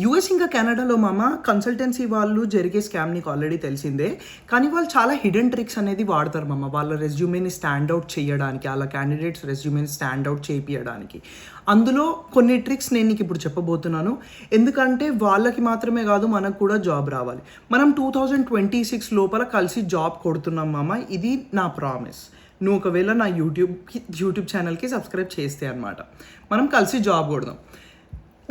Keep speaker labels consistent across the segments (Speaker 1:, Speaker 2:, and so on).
Speaker 1: US ఇంకా కెనడాలో consultancy వాళ్ళు జరిగే స్కామ్ నీకు ఆల్రెడీ తెలిసిందే. కానీ వాళ్ళు చాలా హిడెన్ ట్రిక్స్ అనేది వాడతారు వాళ్ళ రెజ్యూమేని స్టాండ్ అవుట్ చేయడానికి, అలా క్యాండిడేట్స్ రెజ్యూమేని స్టాండ్ అవుట్ చేపియడానికి. అందులో కొన్ని ట్రిక్స్ నేను నీకు ఇప్పుడు చెప్పబోతున్నాను. ఎందుకంటే వాళ్ళకి మాత్రమే కాదు, మనకు కూడా జాబ్ రావాలి. మనం 2026 లోపల కలిసి జాబ్ కొడుతున్నాం ఇది నా ప్రామిస్. నువ్వు ఒకవేళ నా యూట్యూబ్ ఛానల్కి సబ్స్క్రైబ్ చేస్తే అనమాట, మనం కలిసి జాబ్ కొడదాం.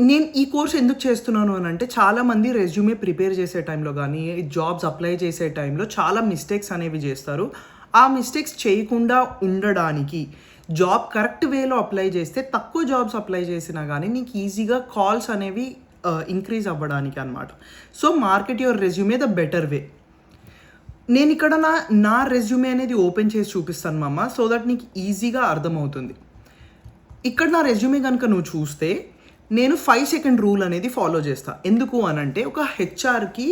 Speaker 1: నేను ఈ కోర్స్ ఎందుకు చేస్తున్నాను అని అంటే, చాలామంది రెజ్యూమే ప్రిపేర్ చేసే టైంలో కానీ, జాబ్స్ అప్లై చేసే టైంలో చాలా మిస్టేక్స్ అనేవి చేస్తారు. ఆ మిస్టేక్స్ చేయకుండా ఉండడానికి, జాబ్ కరెక్ట్ వేలో అప్లై చేస్తే తక్కువ జాబ్స్ అప్లై చేసినా కానీ నీకు ఈజీగా కాల్స్ అనేవి ఇంక్రీజ్ అవ్వడానికి అనమాట. So market your resume the better way. నేను ఇక్కడ నా రెజ్యూమే అనేది ఓపెన్ చేసి చూపిస్తాను సో దట్ నీకు ఈజీగా అర్థమవుతుంది. ఇక్కడ నా రెజ్యూమే కనుక నువ్వు చూస్తే, నేను 5 సెకండ్ రూల్ అనేది ఫాలో చేస్తాను. ఎందుకు అనంటే, ఒక హెచ్ఆర్కి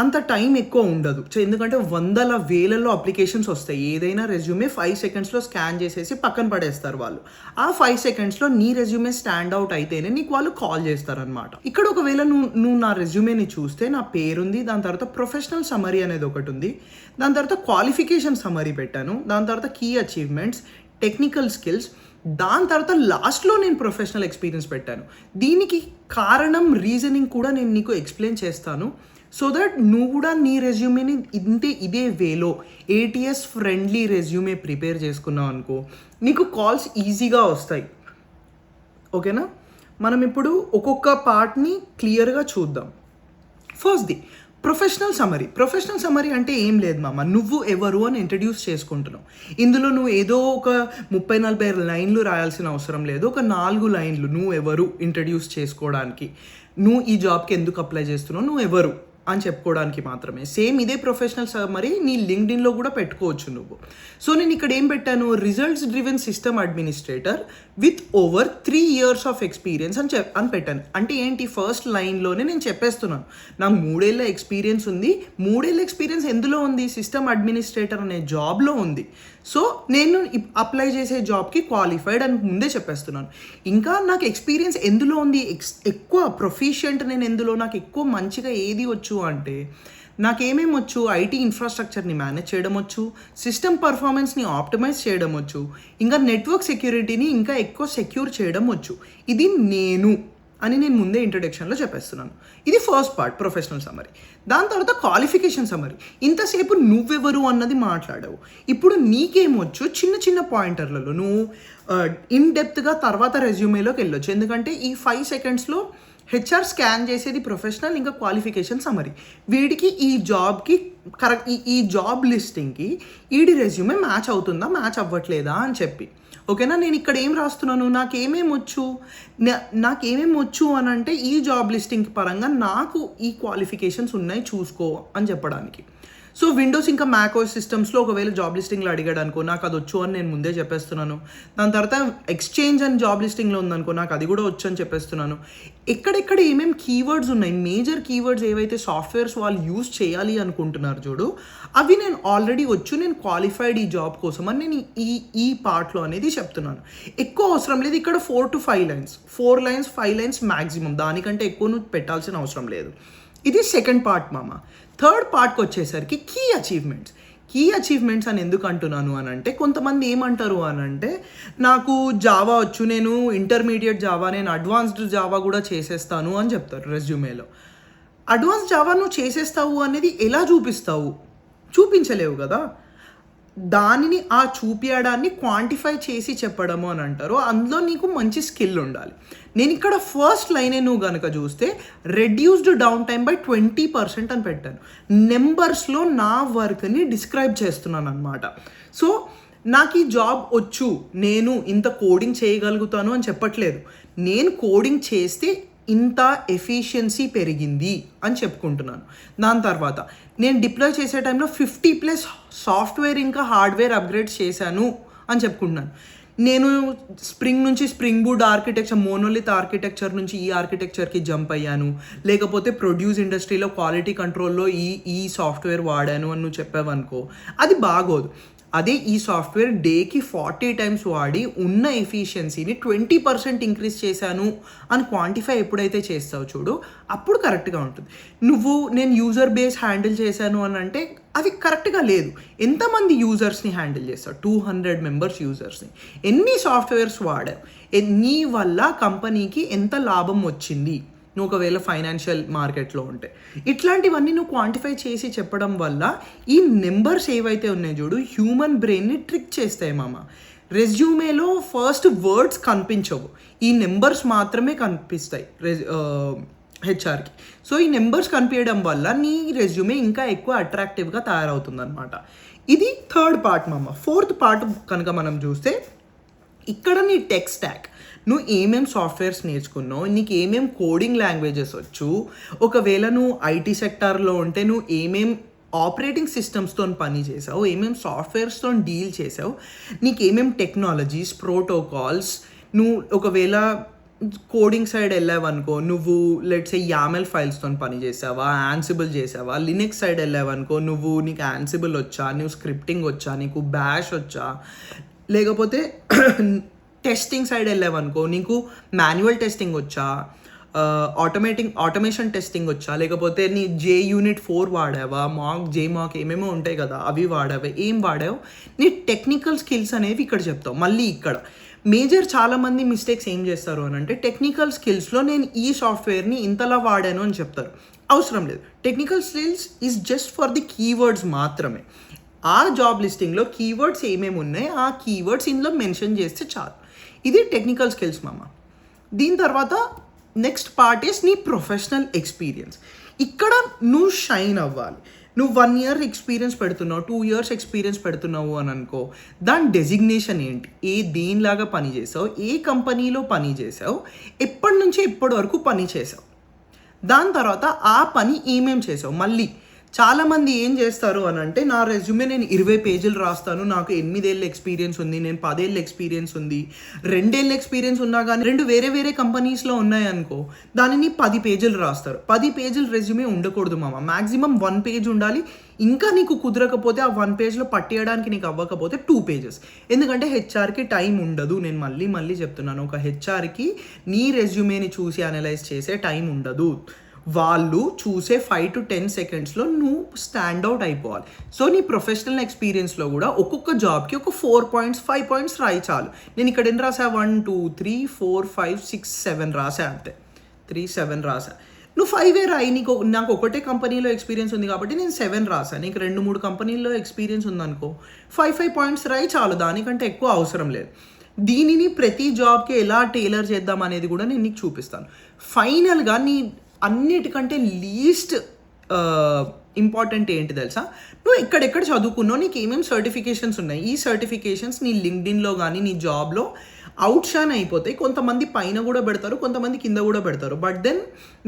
Speaker 1: అంత టైం ఎక్కువ ఉండదు. ఎందుకంటే వందల వేలల్లో అప్లికేషన్స్ వస్తాయి. ఏదైనా రెజ్యూమే 5 సెకండ్స్లో స్కాన్ చేసేసి పక్కన పడేస్తారు వాళ్ళు. ఆ 5 సెకండ్స్లో నీ రెజ్యూమే స్టాండ్ అవుట్ అయితేనే నీకు వాళ్ళు కాల్ చేస్తారనమాట. ఇక్కడ ఒకవేళ నువ్వు నా రెజ్యూమేని చూస్తే, నా పేరుంది, దాని తర్వాత ప్రొఫెషనల్ సమరీ అనేది ఒకటి ఉంది, దాని తర్వాత క్వాలిఫికేషన్ సమరీ పెట్టాను, దాని తర్వాత కీ అచీవ్మెంట్స్, టెక్నికల్ స్కిల్స్, దాని తర్వాత లాస్ట్లో నేను ప్రొఫెషనల్ ఎక్స్పీరియన్స్ పెట్టాను. దీనికి కారణం, రీజనింగ్ కూడా నేను నీకు ఎక్స్ప్లెయిన్ చేస్తాను. సో దట్ నువ్వు కూడా నీ రెజ్యూమేని ఇదే వేలో ATS ఫ్రెండ్లీ రెజ్యూమే ప్రిపేర్ చేసుకున్నావు అనుకో, నీకు కాల్స్ ఈజీగా వస్తాయి. ఓకేనా? మనం ఇప్పుడు ఒక్కొక్క పార్ట్ని క్లియర్గా చూద్దాం. ఫస్ట్ది ప్రొఫెషనల్ సమరీ అంటే ఏం లేదు నువ్వు ఎవరు అని ఇంట్రడ్యూస్ చేసుకుంటున్నావు. ఇందులో నువ్వు ఏదో ఒక 30-40 లైన్లు రాయాల్సిన అవసరం లేదు. ఒక 4 లైన్లు నువ్వు ఎవరు ఇంట్రడ్యూస్ చేసుకోవడానికి, నువ్వు ఈ జాబ్కి ఎందుకు అప్లై చేస్తున్నావు, నువ్వు ఎవరు అని చెప్పుకోవడానికి మాత్రమే. సేమ్ ఇదే ప్రొఫెషనల్ సమరీ నీ లింక్డ్ఇన్లో కూడా పెట్టుకోవచ్చు నువ్వు. సో నేను ఇక్కడ ఏం పెట్టాను, results driven system administrator with over 3 years of experience అని పెట్టాను. అంటే ఏంటి, ఫస్ట్ లైన్లోనే నేను చెప్పేస్తున్నాను, నాకు 3 ఏళ్ళ ఎక్స్పీరియన్స్ ఉంది. 3 ఏళ్ళ ఎక్స్పీరియన్స్ ఎందులో ఉంది, సిస్టమ్ అడ్మినిస్ట్రేటర్ అనే జాబ్లో ఉంది. సో నేను అప్లై చేసే జాబ్కి క్వాలిఫైడ్ అని ముందే చెప్పేస్తున్నాను. ఇంకా నాకు ఎక్స్పీరియన్స్ ఎందులో ఉంది, ఎక్కువ ప్రొఫిషియంట్ నేను ఎందులో, నాకు ఎక్కువ మంచిగా ఏది వచ్చు అంటే, నాకేమేమి వచ్చు, ఐటీ ఇన్ఫ్రాస్ట్రక్చర్ని మేనేజ్ చేయడం వచ్చు, సిస్టమ్ పర్ఫార్మెన్స్ని ఆప్టిమైజ్ చేయడం వచ్చు, ఇంకా నెట్వర్క్ సెక్యూరిటీని ఇంకా ఎక్కువ సెక్యూర్ చేయడం వచ్చు. ఇది నేను ముందే ఇంట్రడక్షన్లో చెప్పేస్తున్నాను. ఇది ఫస్ట్ పార్ట్, ప్రొఫెషనల్ సమరీ. దాని తర్వాత క్వాలిఫికేషన్ సమరీ. ఇంతసేపు నువ్వెవరు అన్నది మాట్లాడావు. ఇప్పుడు నీకేమొచ్చు, చిన్న పాయింటర్లలో నువ్వు ఇన్ డెప్త్గా తర్వాత రెజ్యూమేలోకి వెళ్ళొచ్చు. ఎందుకంటే ఈ 5 సెకండ్స్లో హెచ్ఆర్ స్కాన్ చేసేది ప్రొఫెషనల్ ఇంకా క్వాలిఫికేషన్ సమరీ. వీడికి ఈ జాబ్కి కరెక్ట్, ఈ జాబ్ లిస్టింగ్కి ఈడి రెజ్యూమే మ్యాచ్ అవుతుందా, మ్యాచ్ అవ్వట్లేదా అని చెప్పి. ఓకేనా? నేను ఇక్కడ ఏం రాస్తున్నాను, నాకేమేమి వచ్చు అని అంటే, ఈ జాబ్ లిస్టింగ్ పరంగా నాకు ఈ క్వాలిఫికేషన్స్ ఉన్నాయి చూసుకో అని చెప్పడానికి. సో విండోస్ ఇంకా మ్యాక్ఓఎస్ సిస్టమ్స్లో ఒకవేళ జాబ్ లిస్టింగ్లో అడిగాడు అనుకో, నాకు అది వచ్చు అని నేను ముందే చెప్పేస్తున్నాను. దాని తర్వాత ఎక్స్చేంజ్ అని జాబ్ లిస్టింగ్లో ఉందనుకో, నాకు అది కూడా వచ్చు అని చెప్పేస్తున్నాను. ఎక్కడెక్కడ ఏమేమి కీవర్డ్స్ ఉన్నాయి, మేజర్ కీవర్డ్స్ ఏవైతే సాఫ్ట్వేర్స్ వాళ్ళు యూజ్ చేయాలి అనుకుంటున్నారు చూడు, అవి నేను ఆల్రెడీ వచ్చు, నేను క్వాలిఫైడ్ ఈ జాబ్ కోసం అని నేను ఈ పార్ట్లో అనేది చెప్తున్నాను. ఎక్కువ అవసరం లేదు. ఇక్కడ 4 to 5 lines, 4 lines 5 lines maximum, దానికంటే ఎక్కువ నువ్వు పెట్టాల్సిన అవసరం లేదు. ఇది సెకండ్ పార్ట్ థర్డ్ పార్ట్కి వచ్చేసరికి కీ అచీవ్మెంట్స్ అని ఎందుకు అంటున్నాను అని అంటే, కొంతమంది ఏమంటారు అని అంటే, నాకు జావా వచ్చు, నేను ఇంటర్మీడియట్ జావా, నేను అడ్వాన్స్డ్ జావా కూడా చేసేస్తాను అని చెప్తారు రెజ్యూమేలో. అడ్వాన్స్ జావా నువ్వు చేసేస్తావు అనేది ఎలా చూపిస్తావు, చూపించలేవు కదా. దానిని చూపించడాన్ని క్వాంటిఫై చేసి చెప్పడము అని అంటారు. అందులో నీకు మంచి స్కిల్ ఉండాలి. నేను ఇక్కడ ఫస్ట్ లైనే నువ్వు కనుక చూస్తే, రెడ్యూస్డ్ డౌన్ టైం బై 20% అని పెట్టాను. నెంబర్స్లో నా వర్క్ని డిస్క్రైబ్ చేస్తున్నాను అనమాట. సో నాకు ఈ జాబ్ వచ్చు, నేను ఇంత కోడింగ్ చేయగలుగుతాను అని చెప్పట్లేదు. నేను కోడింగ్ చేస్తే ఇంత ఎఫిషియన్సీ పెరిగింది అని చెప్పుకుంటున్నాను. దాని తర్వాత నేను డిప్లాయ్ చేసే టైంలో 50+ సాఫ్ట్వేర్ ఇంకా హార్డ్వేర్ అప్గ్రేడ్స్ చేశాను అని చెప్పుకుంటున్నాను. నేను స్ప్రింగ్ నుంచి spring boot architecture, monolith architecture నుంచి ఈ ఆర్కిటెక్చర్కి జంప్ అయ్యాను, లేకపోతే ప్రొడ్యూస్ ఇండస్ట్రీలో క్వాలిటీ కంట్రోల్లో ఈ సాఫ్ట్వేర్ వాడాను అని నువ్వు చెప్పావనుకో, అది బాగోదు. అదే ఈ సాఫ్ట్వేర్ డేకి 40 టైమ్స్ వాడి ఉన్న ఎఫిషియన్సీని 20% ఇంక్రీజ్ చేశాను అని క్వాంటిఫై ఎప్పుడైతే చేస్తావు చూడు, అప్పుడు కరెక్ట్గా ఉంటుంది. నేను యూజర్ బేస్ హ్యాండిల్ చేశాను అని అంటే అది కరెక్ట్గా లేదు. ఎంతమంది యూజర్స్ని హ్యాండిల్ చేస్తావు? 200 మెంబర్స్ యూజర్స్ని. ఎన్ని సాఫ్ట్వేర్స్ వాడావు? నీ వల్ల కంపెనీకి ఎంత లాభం వచ్చింది నువ్వు ఒకవేళ ఫైనాన్షియల్ మార్కెట్లో ఉంటే? ఇట్లాంటివన్నీ నువ్వు క్వాంటిఫై చేసి చెప్పడం వల్ల ఈ నెంబర్స్ ఏవైతే ఉన్నాయో చూడు, హ్యూమన్ బ్రెయిన్ని ట్రిక్ చేస్తాయి మామ. రెజ్యూమేలో ఫస్ట్ వర్డ్స్ కనిపించవు, ఈ నెంబర్స్ మాత్రమే కనిపిస్తాయి హెచ్ఆర్కి. సో ఈ నెంబర్స్ కనిపించడం వల్ల నీ రెజ్యూమే ఇంకా ఎక్కువ అట్రాక్టివ్గా తయారవుతుంది అనమాట. ఇది థర్డ్ పార్ట్ మామ. ఫోర్త్ పార్ట్ కనుక మనం చూస్తే, ఇక్కడ నీ టెక్ స్టాక్, నువ్వు ఏమేం సాఫ్ట్వేర్స్ నేర్చుకున్నావు, నీకు ఏమేం కోడింగ్ లాంగ్వేజెస్ వచ్చు, ఒకవేళ నువ్వు ఐటీ సెక్టార్లో ఉంటే నువ్వు ఏమేం ఆపరేటింగ్ సిస్టమ్స్తో పని చేసావు, ఏమేం సాఫ్ట్వేర్స్తో డీల్ చేసావు, నీకు ఏమేం టెక్నాలజీస్, ప్రోటోకాల్స్, నువ్వు ఒకవేళ కోడింగ్ సైడ్ వెళ్ళావనుకో, నువ్వు లెట్స్ యామెల్ ఫైల్స్తో పని చేసావా, యాన్సిబుల్ చేసావా. లినక్స్ సైడ్ వెళ్ళావనుకో, నీకు యాన్సిబుల్ వచ్చా, నువ్వు స్క్రిప్టింగ్ వచ్చా, నీకు బ్యాష్ వచ్చా, లేకపోతే టెస్టింగ్ సైడ్ వెళ్ళావనుకో, నీకు మాన్యువల్ టెస్టింగ్ వచ్చా, ఆటోమేషన్ టెస్టింగ్ వచ్చా, లేకపోతే నీ JUnit 4 వాడావా, మాక్ ఏమేమో ఉంటాయి కదా అవి వాడావా, ఏం వాడావు, నీ టెక్నికల్ స్కిల్స్ అనేవి ఇక్కడ చెప్తావు. మళ్ళీ ఇక్కడ చాలామంది మిస్టేక్స్ ఏం చేస్తారు అని అంటే, టెక్నికల్ స్కిల్స్లో నేను ఈ సాఫ్ట్వేర్ని ఇంతలా వాడాను అని చెప్తారు. అవసరం లేదు. Technical skills is just for the keywords మాత్రమే. ఆ జాబ్ లిస్టింగ్లో కీవర్డ్స్ ఏమేమి ఉన్నాయి, ఆ కీవర్డ్స్ ఇందులో మెన్షన్ చేస్తే చాలు. ఇది టెక్నికల్ స్కిల్స్ మామ. దీని తర్వాత నెక్స్ట్ పార్ట్ ఈస్ నీ ప్రొఫెషనల్ ఎక్స్పీరియన్స్. ఇక్కడ నువ్వు షైన్ అవ్వాలి. నువ్వు 1 year ఎక్స్పీరియన్స్ పెడుతున్నావు, 2 years ఎక్స్పీరియన్స్ పెడుతున్నావు అని అనుకో, దాని డెసిగ్నేషన్ ఏంటి, దేనిలాగా పని చేసావు, ఏ కంపెనీలో పని చేసావు, ఎప్పటి నుంచి ఎప్పటి వరకు పని చేసావు, దాని తర్వాత ఆ పని ఏమేం చేసావు. మళ్ళీ చాలామంది ఏం చేస్తారు అని అంటే, నా రెజ్యూమే నేను 20 పేజీలు రాస్తాను, నాకు 8 ఏళ్ళ ఎక్స్పీరియన్స్ ఉంది, నేను 10 ఏళ్ళ ఎక్స్పీరియన్స్ ఉంది, 2 ఏళ్ళ ఎక్స్పీరియన్స్ ఉన్నా కానీ 2 వేరే కంపెనీస్లో ఉన్నాయనుకో, దానిని 10 పేజీలు రాస్తారు. 10 పేజీలు రెజ్యూమే ఉండకూడదు మామ. మ్యాక్సిమం 1 page ఉండాలి. ఇంకా నీకు కుదరకపోతే ఆ 1 pageలో పట్టేయడానికి నీకు అవ్వకపోతే 2 pages. ఎందుకంటే హెచ్ఆర్కి టైం ఉండదు. నేను మళ్ళీ చెప్తున్నాను, ఒక హెచ్ఆర్కి నీ రెజ్యూమేని చూసి అనలైజ్ చేసే టైం ఉండదు. వాళ్ళు చూసే 5 to 10 secondsలో నువ్వు స్టాండ్ అవుట్ అయిపోవాలి. సో నీ ప్రొఫెషనల్ ఎక్స్పీరియన్స్లో కూడా ఒక్కొక్క జాబ్కి ఒక 4 points 5 points రాయి చాలు. నేను ఇక్కడ ఎన్ని రాసా, 1 2 3 4 5 6 7 రాసా, అంతే. 3 7 రాసా. నువ్వు 5 రాయి. నాకు ఒకటే కంపెనీలో ఎక్స్పీరియన్స్ ఉంది కాబట్టి నేను 7 రాసా. నీకు 2-3 కంపెనీల్లో ఎక్స్పీరియన్స్ ఉందనుకో, 5 points రాయి చాలు. దానికంటే ఎక్కువ అవసరం లేదు. దీనిని ప్రతి జాబ్కి ఎలా టైలర్ చేద్దాం అనేది కూడా నేను నీకు చూపిస్తాను. ఫైనల్గా నీ అన్నిటికంటే లీస్ట్ ఇంపార్టెంట్ ఏంటి తెలుసా, నువ్వు ఎక్కడెక్కడ చదువుకున్నావు, నీకు ఏమేమి సర్టిఫికేషన్స్ ఉన్నాయి. ఈ సర్టిఫికేషన్స్ నీ లింక్డ్ఇన్లో కానీ నీ జాబ్లో అవుట్ షైన్ అయిపోతాయి. కొంతమంది పైన కూడా పెడతారు, కొంతమంది కింద కూడా పెడతారు. బట్ దెన్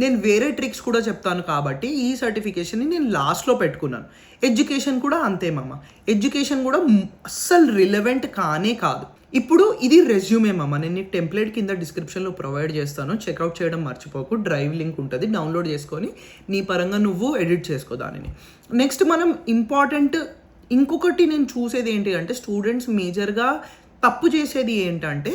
Speaker 1: నేను వేరే ట్రిక్స్ కూడా చెప్తాను కాబట్టి ఈ సర్టిఫికేషన్ని నేను లాస్ట్లో పెట్టుకున్నాను. ఎడ్యుకేషన్ కూడా అంతే మామ. ఎడ్యుకేషన్ కూడా అస్సలు రిలవెంట్ కాదు. ఇప్పుడు ఇది రెజ్యూమే మామ. నేను నీకు టెంప్లెట్ కింద డిస్క్రిప్షన్లో ప్రొవైడ్ చేస్తాను, చెక్అవుట్ చేయడం మర్చిపోకు. డ్రైవ్ లింక్ ఉంటుంది, డౌన్లోడ్ చేసుకొని నీ పరంగా నువ్వు ఎడిట్ చేసుకో దానిని. నెక్స్ట్ మనం ఇంకొకటి నేను చూసేది ఏంటి అంటే, స్టూడెంట్స్ మేజర్గా తప్పు చేసేది ఏంటంటే,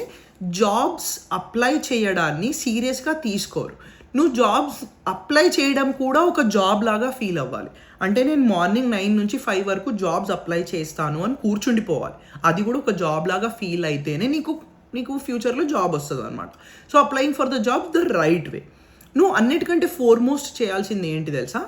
Speaker 1: జాబ్స్ అప్లై చేయడాన్ని సీరియస్గా తీసుకోరు. నువ్వు జాబ్స్ అప్లై చేయడం కూడా ఒక జాబ్ లాగా ఫీల్ అవ్వాలి. అంటే నేను మార్నింగ్ 9 నుంచి 5 వరకు జాబ్స్ అప్లై చేస్తాను అని కూర్చుండిపోవాలి. అది కూడా ఒక జాబ్ లాగా ఫీల్ అయితేనే నీకు ఫ్యూచర్లో జాబ్ వస్తుంది అనమాట. So applying for the job the right way. నువ్వు అన్నిటికంటే ఫోర్మోస్ట్ చేయాల్సింది ఏంటి తెలుసా,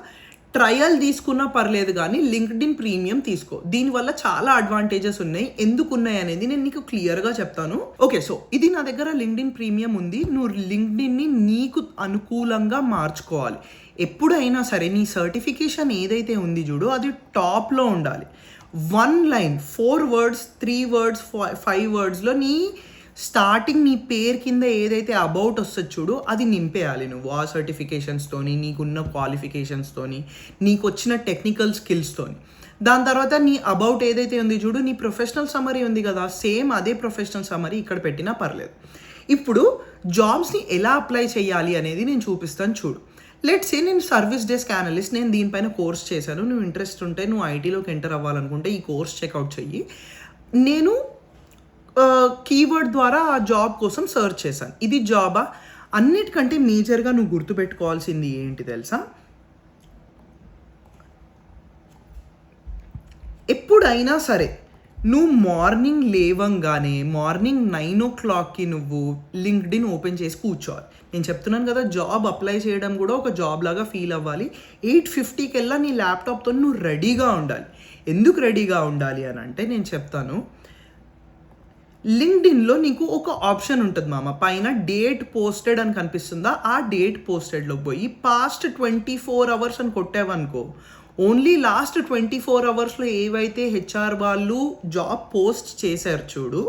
Speaker 1: ట్రయల్ తీసుకున్నా పర్లేదు కానీ లింక్డ్ఇన్ ప్రీమియం తీసుకో. దీనివల్ల చాలా అడ్వాంటేజెస్ ఉన్నాయి. ఎందుకు ఉన్నాయి అనేది నేను నీకు క్లియర్గా చెప్తాను. ఓకే, సో ఇది నా దగ్గర లింక్డ్ఇన్ ప్రీమియం ఉంది. నువ్వు లింక్డ్ఇన్ని నీకు అనుకూలంగా మార్చుకోవాలి. ఎప్పుడైనా సరే నీ సర్టిఫికేషన్ ఏదైతే ఉంది చూడు, అది టాప్లో ఉండాలి. 1 line 4 words 3 words 5 wordsలో నీ స్టార్టింగ్ నీ పేరు కింద ఏదైతే అబౌట్ వస్తుంది చూడు, అది నింపేయాలి నువ్వు. ఆ సర్టిఫికేషన్స్తోని, నీకున్న క్వాలిఫికేషన్స్తోని, నీకు వచ్చిన టెక్నికల్ స్కిల్స్తోని. దాని తర్వాత నీ అబౌట్ ఏదైతే ఉంది చూడు, నీ ప్రొఫెషనల్ సమ్మరీ ఉంది కదా, సేమ్ అదే ప్రొఫెషనల్ సమ్మరీ ఇక్కడ పెట్టినా పర్లేదు. ఇప్పుడు జాబ్స్ని ఎలా అప్లై చేయాలి అనేది నేను చూపిస్తాను చూడు. లెట్స్ సే నేను సర్వీస్ డెస్క్ అనలిస్ట్, నేను దీనిపైన కోర్స్ చేశాను. నువ్వు ఇంట్రెస్ట్ ఉంటే, నువ్వు ఐటీలోకి ఎంటర్ అవ్వాలనుకుంటే ఈ కోర్స్ చెక్అవుట్ చెయ్యి. నేను కీవర్డ్ ద్వారా ఆ జాబ్ కోసం సెర్చ్ చేశాను. ఇది జాబా? అన్నిటికంటే మేజర్గా నువ్వు గుర్తుపెట్టుకోవాల్సింది ఏంటి తెలుసా? ఎప్పుడైనా సరే నువ్వు మార్నింగ్ లేవంగానే మార్నింగ్ 9 o'clockకి నువ్వు లింక్డ్ఇన్ ఓపెన్ చేసి కూర్చోవాలి. నేను చెప్తున్నాను కదా, జాబ్ అప్లై చేయడం కూడా ఒక జాబ్ లాగా ఫీల్ అవ్వాలి. 8:50 నీ ల్యాప్టాప్తో నువ్వు రెడీగా ఉండాలి. ఎందుకు రెడీగా ఉండాలి అని అంటే నేను చెప్తాను. లింక్డ్ఇన్లో నీకు ఒక ఆప్షన్ ఉంటుంది మామ, పైన డేట్ పోస్టెడ్ అని కనిపిస్తుందా? ఆ డేట్ పోస్టెడ్లో పోయి పాస్ట్ 24 hours అని కొట్టావనుకో, ఓన్లీ లాస్ట్ 24 hours ఏవైతే హెచ్ఆర్ వాళ్ళు జాబ్ పోస్ట్ చేశారు చూడు,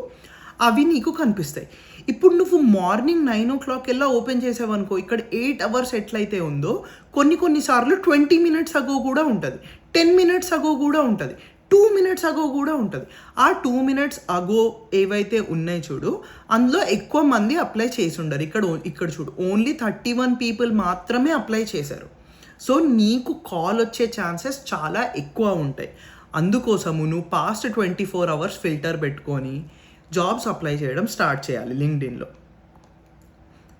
Speaker 1: అవి నీకు కనిపిస్తాయి. ఇప్పుడు నువ్వు మార్నింగ్ 9 o'clock ఓపెన్ చేసావనుకో, ఇక్కడ 8 hours ఎట్లయితే ఉందో కొన్నిసార్లు 20 minutes అగో కూడా ఉంటుంది, 10 minutes అగో కూడా ఉంటుంది, 2 minutes అగో కూడా ఉంటుంది. ఆ 2 minutes అగో ఏవైతే ఉన్నాయి చూడు, అందులో ఎక్కువ మంది అప్లై చేసి ఉండరు. ఇక్కడ చూడు, ఓన్లీ 31 people మాత్రమే అప్లై చేశారు. సో నీకు కాల్ వచ్చే ఛాన్సెస్ చాలా ఎక్కువ ఉంటాయి. అందుకోసము నువ్వు పాస్ట్ 24 hours ఫిల్టర్ పెట్టుకొని జాబ్స్ అప్లై చేయడం స్టార్ట్ చేయాలి లింక్డ్ఇన్లో.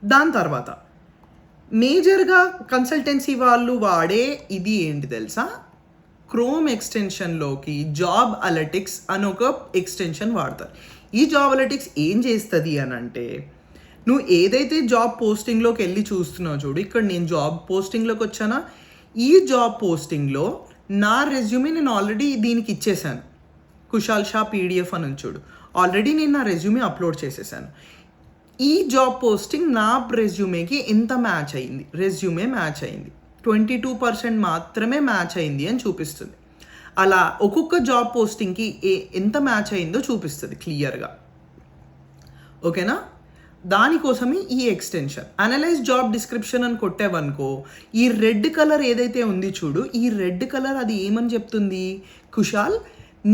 Speaker 1: దాని తర్వాత మేజర్గా కన్సల్టెన్సీ వాళ్ళు వాడే ఇది ఏంటి తెలుసా? క్రోమ్ ఎక్స్టెన్షన్లోకి జాబ్ అలటిక్స్ అని ఒక ఎక్స్టెన్షన్ వాడతారు. ఈ జాబ్ అలటిక్స్ ఏం చేస్తుంది అని అంటే, నువ్వు ఏదైతే జాబ్ పోస్టింగ్లోకి వెళ్ళి చూస్తున్నావు చూడు, ఇక్కడ నేను జాబ్ పోస్టింగ్లోకి వచ్చానా, ఈ జాబ్ పోస్టింగ్లో నా రెజ్యూమే నేను ఆల్రెడీ దీనికి ఇచ్చేసాను. కుశాల్ షా PDF అని చూడు, ఆల్రెడీ నేను నా రెజ్యూమే అప్లోడ్ చేసేసాను. ఈ జాబ్ పోస్టింగ్ నా రెజ్యూమేకి ఎంత మ్యాచ్ అయింది? రెజ్యూమే మ్యాచ్ అయింది, 22% మాత్రమే మ్యాచ్ అయింది అని చూపిస్తుంది. అలా ఒక్కొక్క జాబ్ పోస్టింగ్కి ఎంత మ్యాచ్ అయిందో చూపిస్తుంది క్లియర్గా. ఓకేనా? దానికోసమే ఈ ఎక్స్టెన్షన్. అనలైజ్ జాబ్ డిస్క్రిప్షన్ అని కొట్టావనుకో, ఈ రెడ్ కలర్ ఏదైతే ఉంది చూడు, ఈ రెడ్ కలర్ అది ఏమని చెప్తుంది? కుశాల్,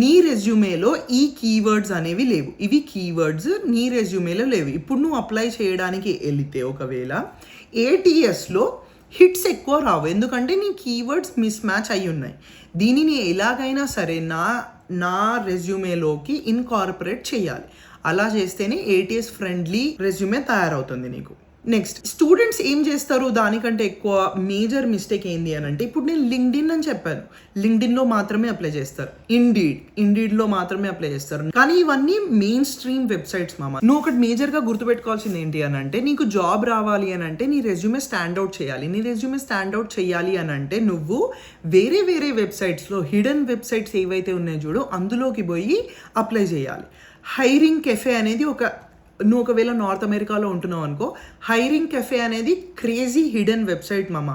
Speaker 1: నీ రెజ్యూమేలో ఈ కీవర్డ్స్ అనేవి లేవు, ఇవి కీవర్డ్స్ నీ రెజ్యూమేలో లేవు. ఇప్పుడు నువ్వు అప్లై చేయడానికి వెళితే ఒకవేళ ATSలో హిట్స్ ఎక్కువ రావు, ఎందుకంటే నీ కీవర్డ్స్ మిస్ మ్యాచ్ అయి ఉన్నాయి. దీనిని ఎలాగైనా సరే నా రెజ్యూమేలోకి ఇన్కార్పొరేట్ చేయాలి. అలా చేస్తేనే ATS ఫ్రెండ్లీ రెజ్యూమే తయారవుతుంది నీకు. నెక్స్ట్, స్టూడెంట్స్ ఏం చేస్తారు దానికంటే ఎక్కువ మేజర్ మిస్టేక్ ఏంది అని అంటే, ఇప్పుడు నేను లింక్డ్ఇన్ అని చెప్పాను, లింక్డ్ఇన్లో మాత్రమే అప్లై చేస్తారు, ఇండీడ్లో మాత్రమే అప్లై చేస్తారు. కానీ ఇవన్నీ మెయిన్ స్ట్రీమ్ వెబ్సైట్స్ మామ. నువ్వు ఒకటి మేజర్గా గుర్తుపెట్టుకోవాల్సింది ఏంటి అని అంటే, నీకు జాబ్ రావాలి అని అంటే నీ రెజ్యూమే స్టాండ్అవుట్ చేయాలి. నీ రెజ్యూమే స్టాండ్అవుట్ చేయాలి అని అంటే నువ్వు వేరే వెబ్సైట్స్లో హిడెన్ వెబ్సైట్స్ ఏవైతే ఉన్నాయో చూడు, అందులోకి పోయి అప్లై చేయాలి. హైరింగ్ కెఫే అనేది నువ్వు ఒకవేళ నార్త్ అమెరికాలో ఉంటున్నావు అనుకో, హైరింగ్ కెఫే అనేది క్రేజీ హిడెన్ వెబ్సైట్ మామ.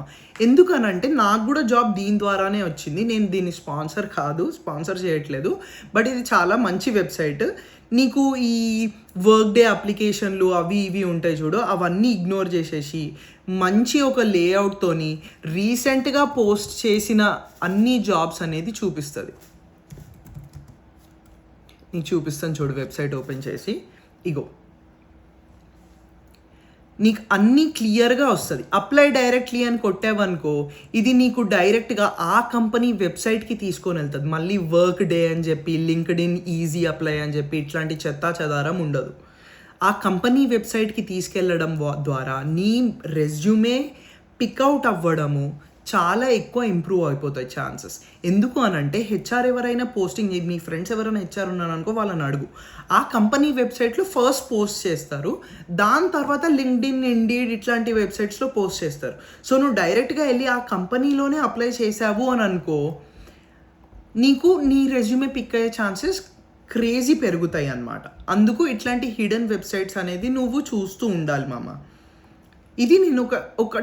Speaker 1: ఎందుకనంటే నాకు కూడా జాబ్ దీని ద్వారానే వచ్చింది. నేను దీన్ని స్పాన్సర్ చేయట్లేదు, బట్ ఇది చాలా మంచి వెబ్సైట్. నీకు ఈ వర్క్ డే అప్లికేషన్లు అవి ఇవి ఉంటాయి చూడు, అవన్నీ ఇగ్నోర్ చేసేసి మంచి ఒక లేఅవుట్తోని రీసెంట్గా పోస్ట్ చేసిన అన్ని జాబ్స్ అనేది చూపిస్తుంది. నీకు చూపిస్తాను చూడు, వెబ్సైట్ ఓపెన్ చేసి, ఇగో నీకు అన్నీ క్లియర్గా వస్తుంది. అప్లై డైరెక్ట్లీ అని కొట్టావనుకో, ఇది నీకు డైరెక్ట్గా ఆ కంపెనీ వెబ్సైట్కి తీసుకొని వెళ్తుంది. మళ్ళీ వర్క్ డే అని చెప్పి, లింక్డ్ఇన్ ఈజీ అప్లై అని చెప్పి ఇట్లాంటి చెత్తా చెదారం ఉండదు. ఆ కంపెనీ వెబ్సైట్కి తీసుకెళ్ళడం ద్వారా నీ రెజ్యూమే పికౌట్ అవ్వడము చాలా ఎక్కువ ఇంప్రూవ్ అయిపోతాయి ఛాన్సెస్. ఎందుకు అని అంటే, హెచ్ఆర్ ఎవరైనా పోస్టింగ్, మీ ఫ్రెండ్స్ ఎవరైనా హెచ్ఆర్ ఉన్నారనుకో, వాళ్ళని అడుగు, ఆ కంపెనీ వెబ్సైట్లో ఫస్ట్ పోస్ట్ చేస్తారు, దాని తర్వాత లింక్డ్ఇన్, ఇండీడ్ ఇట్లాంటి వెబ్సైట్స్లో పోస్ట్ చేస్తారు. సో నువ్వు డైరెక్ట్గా వెళ్ళి ఆ కంపెనీలోనే అప్లై చేసావు అని అనుకో, నీకు నీ రెజ్యూమే పిక్ అయ్యే ఛాన్సెస్ క్రేజీ పెరుగుతాయి అన్నమాట. అందుకు ఇట్లాంటి హిడెన్ వెబ్సైట్స్ అనేది నువ్వు చూస్తూ ఉండాలి మామ. ఇది నేను ఒక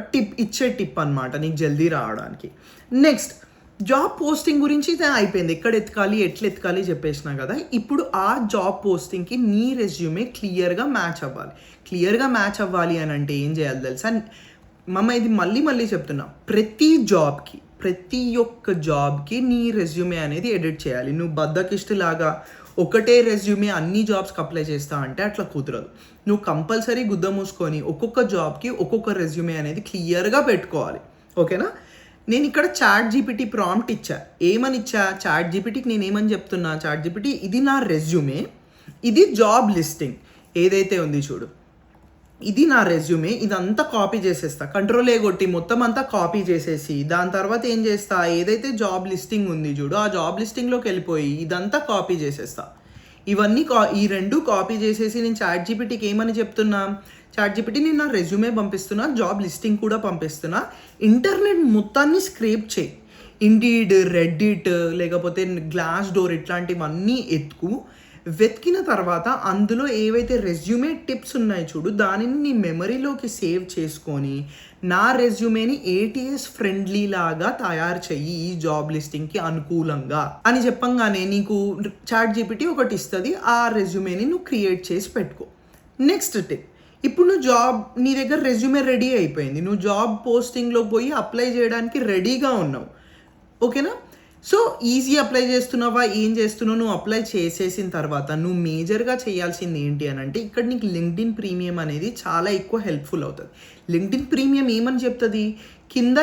Speaker 1: టిప్ అనమాట నీకు జల్దీ రావడానికి. నెక్స్ట్, జాబ్ పోస్టింగ్ గురించి అయిపోయింది, ఎక్కడ ఎత్తుకాలి ఎట్లా ఎత్తుకాలి చెప్పేసినా కదా. ఇప్పుడు ఆ జాబ్ పోస్టింగ్కి నీ రెజ్యూమే క్లియర్గా మ్యాచ్ అవ్వాలి అని అంటే ఏం చేయాలి తెలుసా మమ్మ? ఇది మళ్ళీ చెప్తున్నా, ప్రతి ఒక్క జాబ్కి నీ రెజ్యూమే అనేది ఎడిట్ చేయాలి. నువ్వు బద్దకిష్టిలాగా ఒకటే రెజ్యూమే అన్ని జాబ్స్కి అప్లై చేస్తా అంటే అట్లా కుదరదు. నువ్వు కంపల్సరీ గుద్ద మూసుకొని ఒక్కొక్క జాబ్కి ఒక్కొక్క రెజ్యూమే అనేది క్లియర్గా పెట్టుకోవాలి. ఓకేనా. నేను ఇక్కడ చాట్ జీపీటీ ప్రాంప్ట్ ఇచ్చా. ఏమని ఇచ్చా? చాట్ జీపీటీకి నేను ఏమని చెప్తున్నా, చాట్ జీపీటీ ఇది నా రెజ్యూమే, ఇది జాబ్ లిస్టింగ్ ఏదైతే ఉంది చూడు, ఇది నా రెజ్యూమే, ఇదంతా కాపీ చేసేస్తా, కంట్రోల్ కొట్టి మొత్తం అంతా కాపీ చేసేసి దాని తర్వాత ఏం చేస్తా, ఏదైతే జాబ్ లిస్టింగ్ ఉంది చూడు ఆ జాబ్ లిస్టింగ్లోకి వెళ్ళిపోయి ఇదంతా కాపీ చేసేస్తా. ఇవన్నీ ఈ రెండు కాపీ చేసేసి నేను చాట్ జీపీటీకి ఏమని చెప్తున్నా, చాట్ జీపీటీ నేను నా రెజ్యూమే పంపిస్తున్నా, జాబ్ లిస్టింగ్ కూడా పంపిస్తున్నా, ఇంటర్నెట్ మొత్తాన్ని స్క్రేప్ చేయి, ఇండీడ్, రెడ్డిట్, లేకపోతే గ్లాస్ డోర్ ఇట్లాంటివన్నీ వెతికిన తర్వాత అందులో ఏవైతే రెజ్యూమే టిప్స్ ఉన్నాయి చూడు దానిని నీ మెమరీలోకి సేవ్ చేసుకొని నా రెజ్యూమేని ఏటీఎస్ ఫ్రెండ్లీ లాగా తయారు చెయ్యి ఈ జాబ్ లిస్టింగ్కి అనుకూలంగా అని చెప్పంగానే నీకు చాట్ జీపీటీ ఒకటి ఇస్తుంది, ఆ రెజ్యూమేని నువ్వు క్రియేట్ చేసి పెట్టుకో. నెక్స్ట్ టిప్, ఇప్పుడు నువ్వు నీ దగ్గర రెజ్యూమే రెడీ అయిపోయింది, నువ్వు జాబ్ పోస్టింగ్లో పోయి అప్లై చేయడానికి రెడీగా ఉన్నావు. ఓకేనా. సో ఈజీ అప్లై చేస్తున్నావా, ఏం చేస్తున్నావు, నువ్వు అప్లై చేసేసిన తర్వాత నువ్వు మేజర్గా చేయాల్సింది ఏంటి అని అంటే ఇక్కడ నీకు లింక్డ్ఇన్ ప్రీమియం అనేది చాలా ఎక్కువ హెల్ప్ఫుల్ అవుతుంది. లింక్డ్ఇన్ ప్రీమియం ఏమని చెప్తుంది, కింద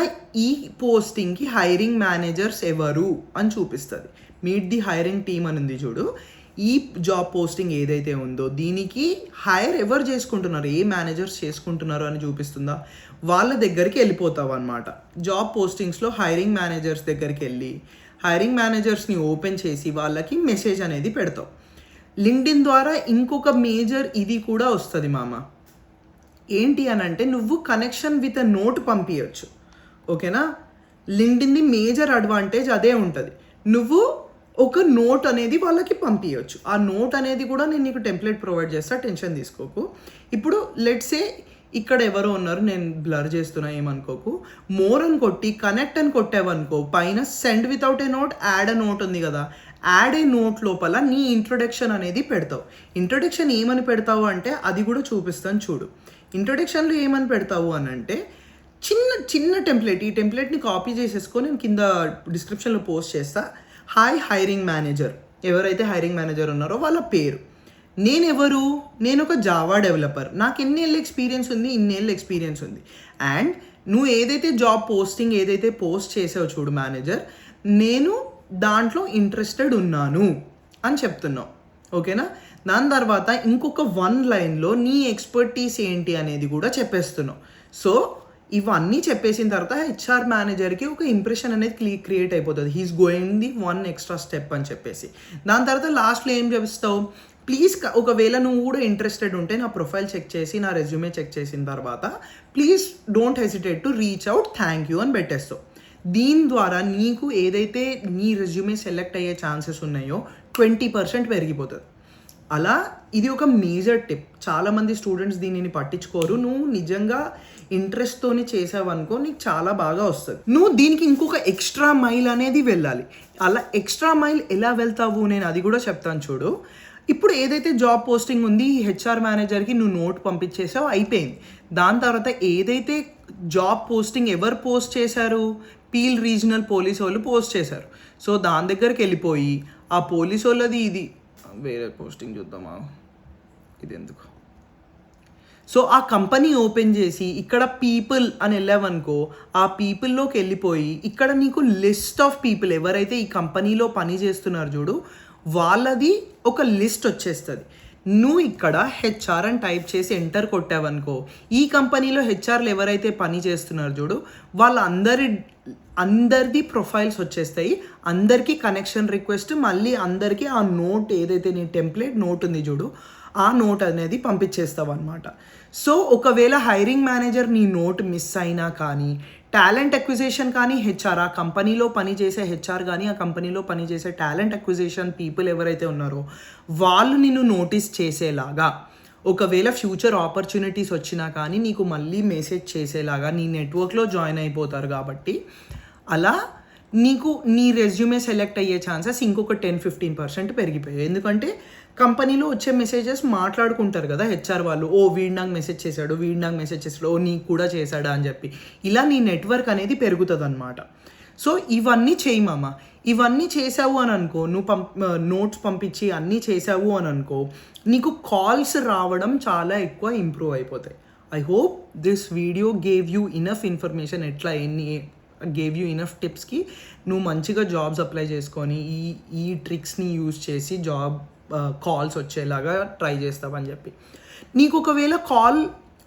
Speaker 1: ఈ పోస్టింగ్కి హైరింగ్ మేనేజర్స్ ఎవరు అని చూపిస్తుంది. మీట్ ది హైరింగ్ టీమ్ అని ఉంది చూడు, ఈ జాబ్ పోస్టింగ్ ఏదైతే ఉందో దీనికి హైర్ ఎవరు చేసుకుంటున్నారు, ఏ మేనేజర్స్ చేసుకుంటున్నారు అని చూపిస్తుందా, వాళ్ళ దగ్గరికి వెళ్ళిపోతావు అనమాట. జాబ్ పోస్టింగ్స్లో హైరింగ్ మేనేజర్స్ దగ్గరికి వెళ్ళి హైరింగ్ మేనేజర్స్ని ఓపెన్ చేసి వాళ్ళకి మెసేజ్ అనేది పెడతావు. లింక్డ్ఇన్ ద్వారా ఇంకొక మేజర్ ఇది కూడా వస్తుంది మామ, ఏంటి అని అంటే నువ్వు కనెక్షన్ విత్ ఎ నోట్ పంపించవచ్చు. ఓకేనా. లింక్డ్ఇన్ది మేజర్ అడ్వాంటేజ్ అదే ఉంటుంది, నువ్వు ఒక నోట్ అనేది వాళ్ళకి పంపించవచ్చు. ఆ నోట్ అనేది కూడా నేను నీకు టెంప్లెట్ ప్రొవైడ్ చేస్తా, టెన్షన్ తీసుకోకు. ఇప్పుడు లెట్సే ఇక్కడ ఎవరో ఉన్నారు, నేను బ్లర్ చేస్తున్నా ఏమనుకోకు, మోర్ అని కొట్టి కనెక్ట్ అని కొట్టావనుకో పైన send without a note add a note ఉంది కదా, యాడ్ ఏ నోట్ లోపల నీ ఇంట్రొడక్షన్ అనేది పెడతావు. ఇంట్రొడక్షన్ ఏమని పెడతావు అంటే అది కూడా చూపిస్తాను చూడు. ఇంట్రొడక్షన్లో ఏమని పెడతావు అని అంటే చిన్న టెంప్లెట్, ఈ టెంప్లెట్ని కాపీ చేసేసుకొని నేను కింద డిస్క్రిప్షన్లో పోస్ట్ చేస్తా. హాయ్ హైరింగ్ మేనేజర్, ఎవరైతే హైరింగ్ మేనేజర్ ఉన్నారో వాళ్ళ పేరు, నేనెవరు, నేను ఒక జావా డెవలపర్, నాకు ఎన్నేళ్ళ ఎక్స్పీరియన్స్ ఉంది, ఇన్నేళ్ళ ఎక్స్పీరియన్స్ ఉంది. అండ్ నువ్వు ఏదైతే జాబ్ పోస్టింగ్ ఏదైతే పోస్ట్ చేసావు చూడు మేనేజర్, నేను దాంట్లో ఇంట్రెస్టెడ్ ఉన్నాను అని చెప్తున్నావు. ఓకేనా. దాని తర్వాత ఇంకొక 1 లైన్లో నీ ఎక్స్పర్టీస్ ఏంటి అనేది కూడా చెప్పేస్తున్నావు. సో ఇవన్నీ చెప్పేసిన తర్వాత హెచ్ఆర్ మేనేజర్కి ఒక ఇంప్రెషన్ అనేది క్రియేట్ అయిపోతుంది, he's going the 1 extra step అని చెప్పేసి. దాని తర్వాత లాస్ట్లో ఏం చెప్తావు, ప్లీజ్ ఒకవేళ నువ్వు కూడా ఇంట్రెస్టెడ్ ఉంటే నా ప్రొఫైల్ చెక్ చేసి నా రెజ్యూమే చెక్ చేసిన తర్వాత please don't hesitate to reach out, thank you అని పెట్టేస్తావు. దీని ద్వారా నీకు ఏదైతే నీ రెజ్యూమే సెలెక్ట్ అయ్యే ఛాన్సెస్ ఉన్నాయో 20% పెరిగిపోతుంది. అలా ఇది ఒక మేజర్ టిప్, చాలామంది స్టూడెంట్స్ దీనిని పట్టించుకోరు. నువ్వు నిజంగా ఇంట్రెస్ట్తోని చేసావనుకో నీకు చాలా బాగా వస్తుంది. నువ్వు దీనికి ఇంకొక ఎక్స్ట్రా మైల్ అనేది వెళ్ళాలి. అలా ఎక్స్ట్రా మైల్ ఎలా వెళ్తావు నేను అది కూడా చెప్తాను చూడు. ఇప్పుడు ఏదైతే జాబ్ పోస్టింగ్ ఉంది హెచ్ఆర్ మేనేజర్కి నువ్వు నోట్ పంపించేసావు, అయిపోయింది. దాని తర్వాత ఏదైతే జాబ్ పోస్టింగ్ ఎవరు పోస్ట్ చేశారు, పీల్ రీజనల్ పోలీస్ వాళ్ళు పోస్ట్ చేశారు. సో దాని దగ్గరికి వెళ్ళిపోయి ఆ పోలీస్ వాళ్ళది ఇది వేరే పోస్టింగ్ చూద్దామా, ఇది ఎందుకు, సో ఆ కంపెనీ ఓపెన్ చేసి ఇక్కడ పీపుల్ అని వెళ్ళావనుకో ఆ పీపుల్లోకి వెళ్ళిపోయి ఇక్కడ నీకు లిస్ట్ ఆఫ్ పీపుల్ ఎవరైతే ఈ కంపెనీలో పని చేస్తున్నారు చూడు వాళ్ళది ఒక లిస్ట్ వచ్చేస్తుంది. నువ్వు ఇక్కడ హెచ్ఆర్ అని టైప్ చేసి ఎంటర్ కొట్టావనుకో ఈ కంపెనీలో హెచ్ఆర్లు ఎవరైతే పని చేస్తున్నారు చూడు అందరిది ప్రొఫైల్స్ వచ్చేస్తాయి, అందరికీ కనెక్షన్ రిక్వెస్ట్, మళ్ళీ అందరికీ ఆ నోట్ ఏదైతే నీ టెంప్లెట్ నోట్ ఉంది చూడు ఆ నోట్ అనేది పంపించేస్తావు అనమాట. సో ఒకవేళ హైరింగ్ మేనేజర్ నీ నోట్ మిస్ అయినా కానీ టాలెంట్ అక్విజిషన్ కానీ హెచ్ఆర్ ఆ కంపెనీలో పనిచేసే హెచ్ఆర్ కానీ ఆ కంపెనీలో పనిచేసే టాలెంట్ అక్విజిషన్ పీపుల్ ఎవరైతే ఉన్నారో వాళ్ళు నిన్ను నోటీస్ చేసేలాగా, ఒకవేళ ఫ్యూచర్ ఆపర్చునిటీస్ వచ్చినా కానీ నీకు మళ్ళీ మెసేజ్ చేసేలాగా నీ నెట్వర్క్లో జాయిన్ అయిపోతారు. కాబట్టి అలా నీకు నీ రెజ్యూమే సెలెక్ట్ అయ్యే ఛాన్సెస్ ఇంకొక 10-15% పెరిగిపోయాయి. ఎందుకంటే కంపెనీలో వచ్చే మెసేజెస్ మాట్లాడుకుంటారు కదా హెచ్ఆర్ వాళ్ళు, ఓ వీడు నాకు మెసేజ్ చేశాడు, ఓ నీకు కూడా చేశాడా అని చెప్పి ఇలా నీ నెట్వర్క్ అనేది పెరుగుతుంది అనమాట. సో ఇవన్నీ చేయి మామ, ఇవన్నీ చేసావు అని అనుకో, నువ్వు నోట్స్ పంపించి అన్నీ చేసావు అని అనుకో నీకు కాల్స్ రావడం చాలా ఎక్కువ ఇంప్రూవ్ అయిపోతాయి. I hope this video gave you enough information, ఎట్లా గేవ్ యూ ఇనఫ్ టిప్స్కి నువ్వు మంచిగా జాబ్స్ అప్లై చేసుకొని ఈ ట్రిక్స్ని యూజ్ చేసి జాబ్ కాల్స్ వచ్చేలాగా ట్రై చేస్తావని చెప్పి. నీకు ఒకవేళ కాల్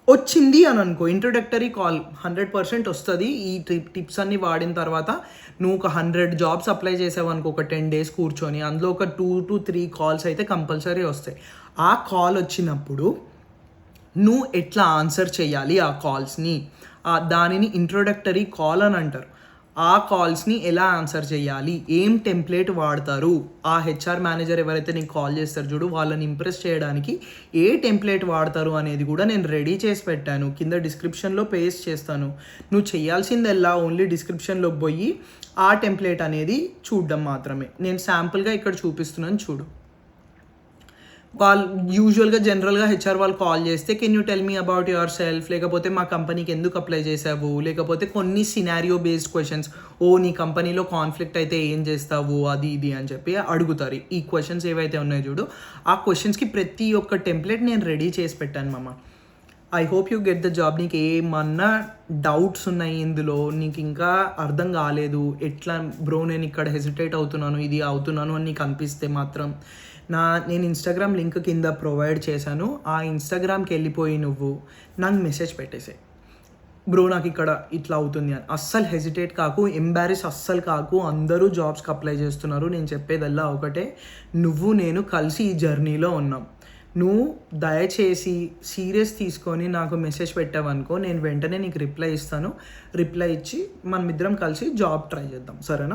Speaker 1: వచ్చింది అని అనుకో, ఇంట్రొడక్టరీ కాల్ 100% వస్తుంది. ఈ టిప్స్ అన్నీ వాడిన తర్వాత నువ్వు ఒక 100 జాబ్స్ అప్లై చేసావు అనుకో, ఒక 10 days కూర్చొని, అందులో ఒక 2 to 3 కాల్స్ అయితే కంపల్సరీ వస్తాయి. ఆ కాల్ వచ్చినప్పుడు నువ్వు ఎట్లా ఆన్సర్ చేయాలి ఆ కాల్స్ని, దానిని ఇంట్రొడక్టరీ కాల్ అని అంటారు. ఆ కాల్స్ని ఎలా ఆన్సర్ చేయాలి, ఏం టెంప్లెట్ వాడతారు, ఆ హెచ్ఆర్ మేనేజర్ ఎవరైతే నీకు కాల్ చేస్తారు చూడు, వాళ్ళని ఇంప్రెస్ చేయడానికి ఏ టెంప్లెట్ వాడతారు అనేది కూడా నేను రెడీ చేసి పెట్టాను. కింద డిస్క్రిప్షన్లో పేస్ట్ చేస్తాను. నువ్వు చేయాల్సిందల్లా ఓన్లీ డిస్క్రిప్షన్లోకి పోయి ఆ టెంప్లెట్ అనేది చూడడం మాత్రమే. నేను శాంపుల్గా ఇక్కడ చూపిస్తున్నాను చూడు. వాళ్ళు యూజువల్గా జనరల్గా హెచ్ఆర్ వాళ్ళు కాల్ చేస్తే can you tell me about your self, లేకపోతే మా కంపెనీకి ఎందుకు అప్లై చేసావు, లేకపోతే కొన్ని సినారియో బేస్డ్ క్వశ్చన్స్, నీ కంపెనీలో కాన్ఫ్లిక్ట్ అయితే ఏం చేస్తావు, అది ఇది అని చెప్పి అడుగుతారు. ఈ క్వశ్చన్స్ ఏవైతే ఉన్నాయో చూడు, ఆ క్వశ్చన్స్కి ప్రతి ఒక్క టెంప్లెట్ నేను రెడీ చేసి పెట్టాను మామ. I hope you get the job. నీకు ఏమన్నా డౌట్స్ ఉన్నాయి ఇందులో, నీకు ఇంకా అర్థం కాలేదు, ఎట్లా బ్రో నేను ఇక్కడ హెసిటేట్ అవుతున్నాను, ఇది అవుతున్నాను అని నీకు అనిపిస్తే మాత్రం నేను ఇన్స్టాగ్రామ్ లింక్ కింద ప్రొవైడ్ చేశాను. ఆ ఇన్స్టాగ్రామ్కి వెళ్ళిపోయి నువ్వు నాకు మెసేజ్ పెట్టేసాయి, బ్రో నాకు ఇక్కడ ఇట్లా అవుతుంది అని. అస్సలు హెసిటేట్ కాకు, ఎంబారెస్ అస్సలు కాకు. అందరూ జాబ్స్కి అప్లై చేస్తున్నారు. నేను చెప్పేదల్లా ఒకటే, నువ్వు నేను కలిసి ఈ జర్నీలో ఉన్నాం. నువ్వు దయచేసి సీరియస్ తీసుకొని నాకు మెసేజ్ పెట్టావనుకో, నేను వెంటనే నీకు రిప్లై ఇస్తాను. రిప్లై ఇచ్చి మనమిద్దరం కలిసి జాబ్ ట్రై చేద్దాం, సరేనా?